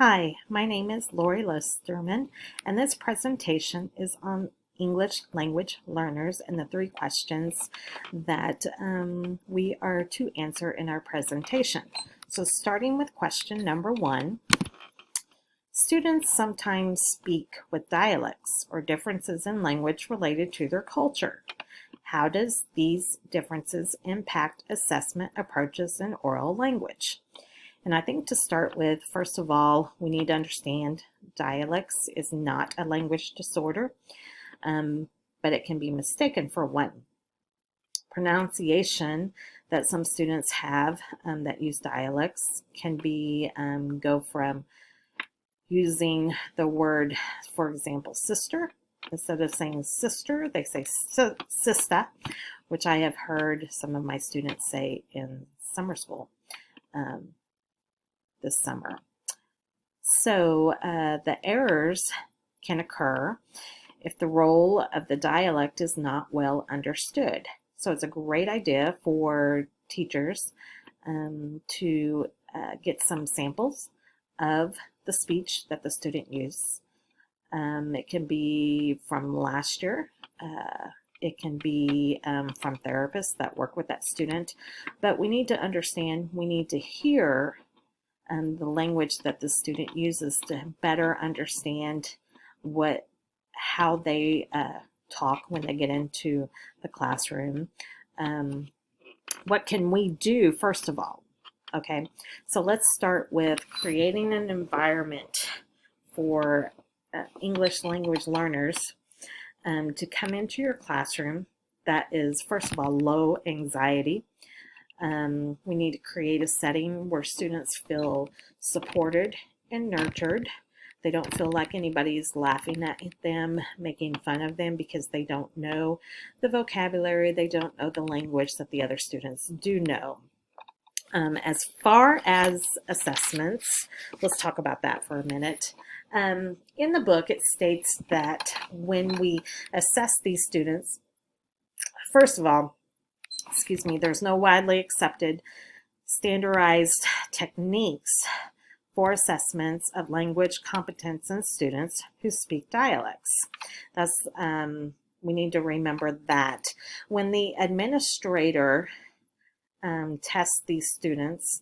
Hi, my name is Lori Losterman, and this presentation is on English language learners and the three questions that we are to answer in our presentation. So starting with question number 1, students sometimes speak with dialects or differences in language related to their culture. How does these differences impact assessment approaches in oral language? And I think to start with, first of all, we need to understand dialects is not a language disorder, but it can be mistaken for one. Pronunciation that some students have that use dialects can be go from using the word, for example, sister. Instead of saying sister, they say sista, which I have heard some of my students say in summer school. This summer. So the errors can occur if the role of the dialect is not well understood. So it's a great idea for teachers to get some samples of the speech that the student used. It can be from last year. It can be from therapists that work with that student. But we need to understand, we need to hear the language that the student uses to better understand how they talk when they get into the classroom. What can we do first of all? Okay, so let's start with creating an environment for English language learners to come into your classroom that is, first of all, low anxiety. We need to create a setting where students feel supported and nurtured. They don't feel like anybody's laughing at them, making fun of them because they don't know the vocabulary, they don't know the language that the other students do know. As far as assessments, let's talk about that for a minute. In the book, it states that when we assess these students, first of all, there's no widely accepted standardized techniques for assessments of language competence in students who speak dialects. That's we need to remember that. When the administrator tests these students,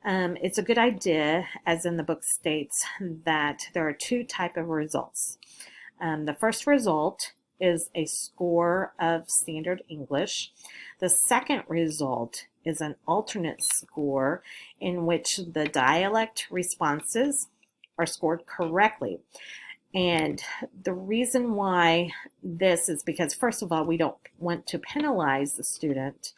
it's a good idea, as in the book states, that there are two types of results. The first result is a score of standard English. The second result is an alternate score in which the dialect responses are scored correctly. And the reason why this is because, first of all, we don't want to penalize the student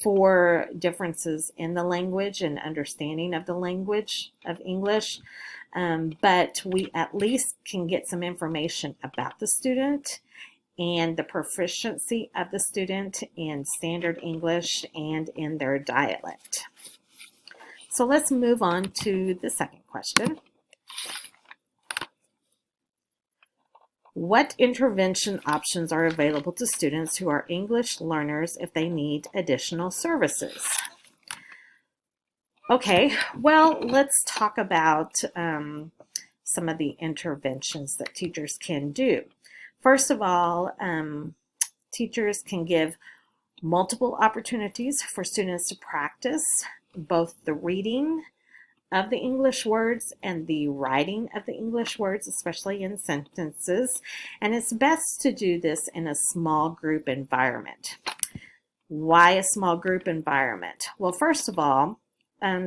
for differences in the language and understanding of the language of English, but we at least can get some information about the student and the proficiency of the student in standard English and in their dialect. So let's move on to the second question. What intervention options are available to students who are English learners if they need additional services? Okay, well, let's talk about some of the interventions that teachers can do. First of all, teachers can give multiple opportunities for students to practice both the reading of the English words and the writing of the English words, especially in sentences. And it's best to do this in a small group environment. Why a small group environment? Well, first of all,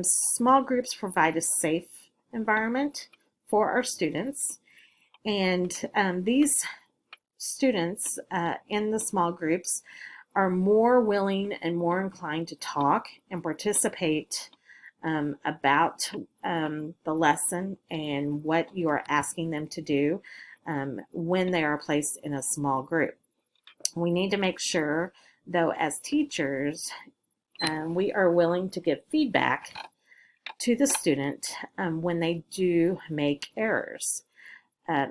small groups provide a safe environment for our students. And these students in the small groups are more willing and more inclined to talk and participate about the lesson and what you are asking them to do when they are placed in a small group. We need to make sure, though, as teachers, we are willing to give feedback to the student when they do make errors.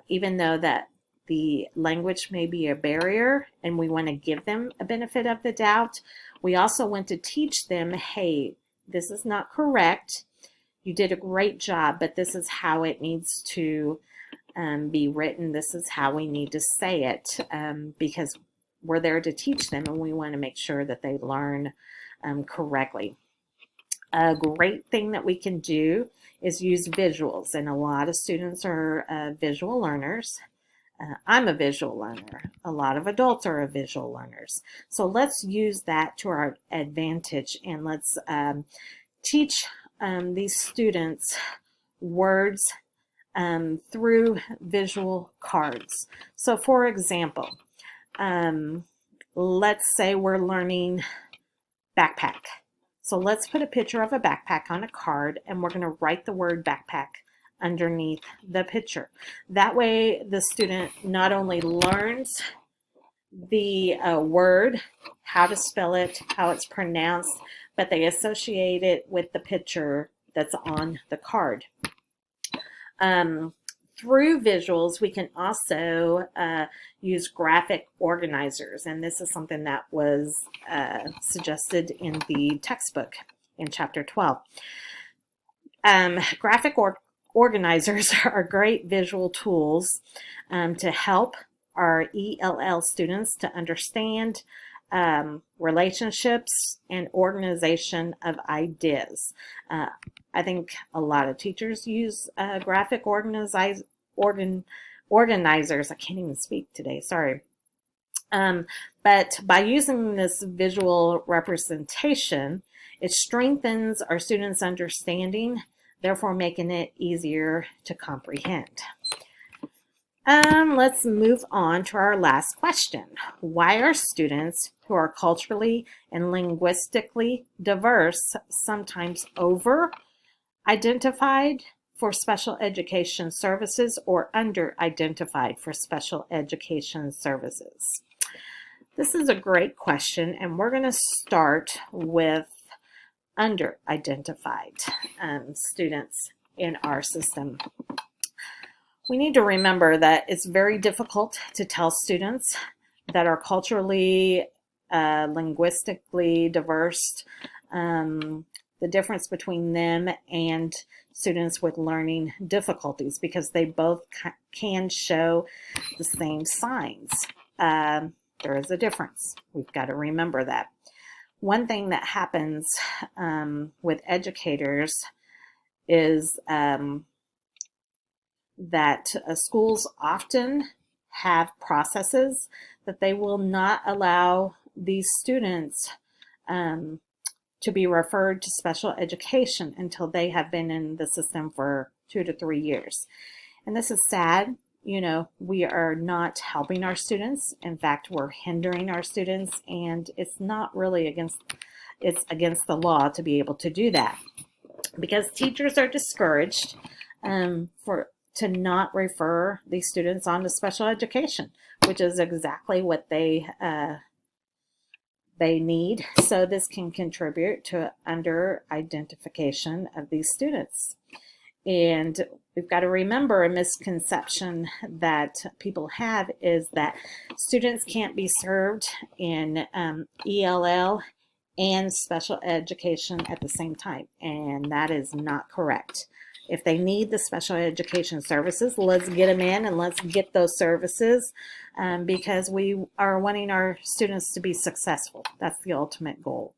Even though that the language may be a barrier and we want to give them a benefit of the doubt, we also want to teach them, hey, this is not correct. you did a great job, but this is how it needs to be written. This is how we need to say it, because we're there to teach them and we want to make sure that they learn correctly. A great thing that we can do is use visuals, and a lot of students are visual learners. I'm a visual learner. A lot of adults are visual learners. So let's use that to our advantage, and let's teach these students words through visual cards. So for example, let's say we're learning backpack. So let's put a picture of a backpack on a card, and we're going to write the word backpack underneath the picture. That way the student not only learns the word, how to spell it, how it's pronounced, but they associate it with the picture that's on the card. Through visuals, we can also use graphic organizers, and this is something that was suggested in the textbook in chapter 12. Graphic organizers are great visual tools to help our ELL students to understand relationships and organization of ideas. I think a lot of teachers use graphic organizers. I can't even speak today, sorry. But by using this visual representation, it strengthens our students' understanding, therefore making it easier to comprehend. Let's move on to our last question. Why are students who are culturally and linguistically diverse sometimes over-identified for special education services or under-identified for special education services? This is a great question, and we're going to start with under-identified students in our system. We need to remember that it's very difficult to tell students that are culturally, linguistically diverse, the difference between them and students with learning difficulties, because they both can show the same signs. There is a difference. We've got to remember that. One thing that happens with educators is that schools often have processes that they will not allow these students to be referred to special education until they have been in the system for 2 to 3 years. And this is sad. You know, we are not helping our students. In fact, we're hindering our students, and it's not really it's against the law to be able to do that, because teachers are discouraged to not refer these students on to special education, which is exactly what they need. So this can contribute to under-identification of these students. And we've got to remember, a misconception that people have is that students can't be served in ELL and special education at the same time, and that is not correct. If they need the special education services, let's get them in and let's get those services, because we are wanting our students to be successful. That's the ultimate goal.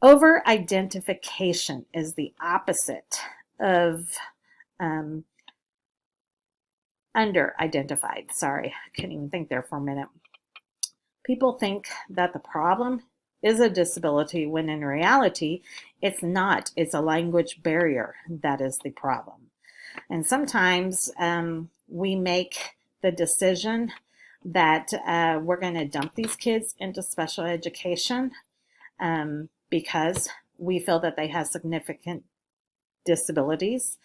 Over-identification is the opposite of under-identified. Sorry, I couldn't even think there for a minute. People think that the problem is a disability, when in reality it's not. It's a language barrier that is the problem. And sometimes we make the decision that we're going to dump these kids into special education because we feel that they have significant disabilities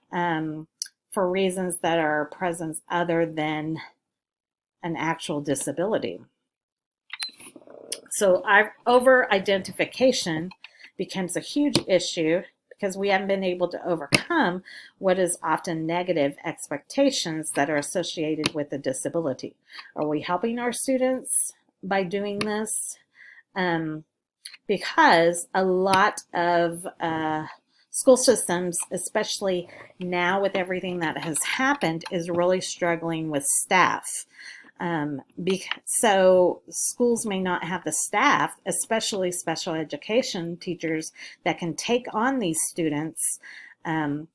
for reasons that are present other than an actual disability. So our over-identification becomes a huge issue because we haven't been able to overcome what is often negative expectations that are associated with a disability. Are we helping our students by doing this? Because a lot of school systems, especially now with everything that has happened, is really struggling with staff. So schools may not have the staff, especially special education teachers, that can take on these students and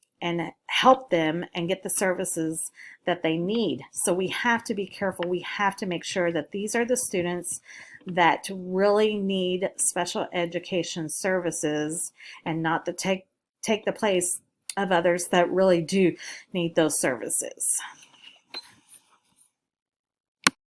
help them and get the services that they need. So we have to be careful. We have to make sure that these are the students that really need special education services, and not to take the place of others that really do need those services.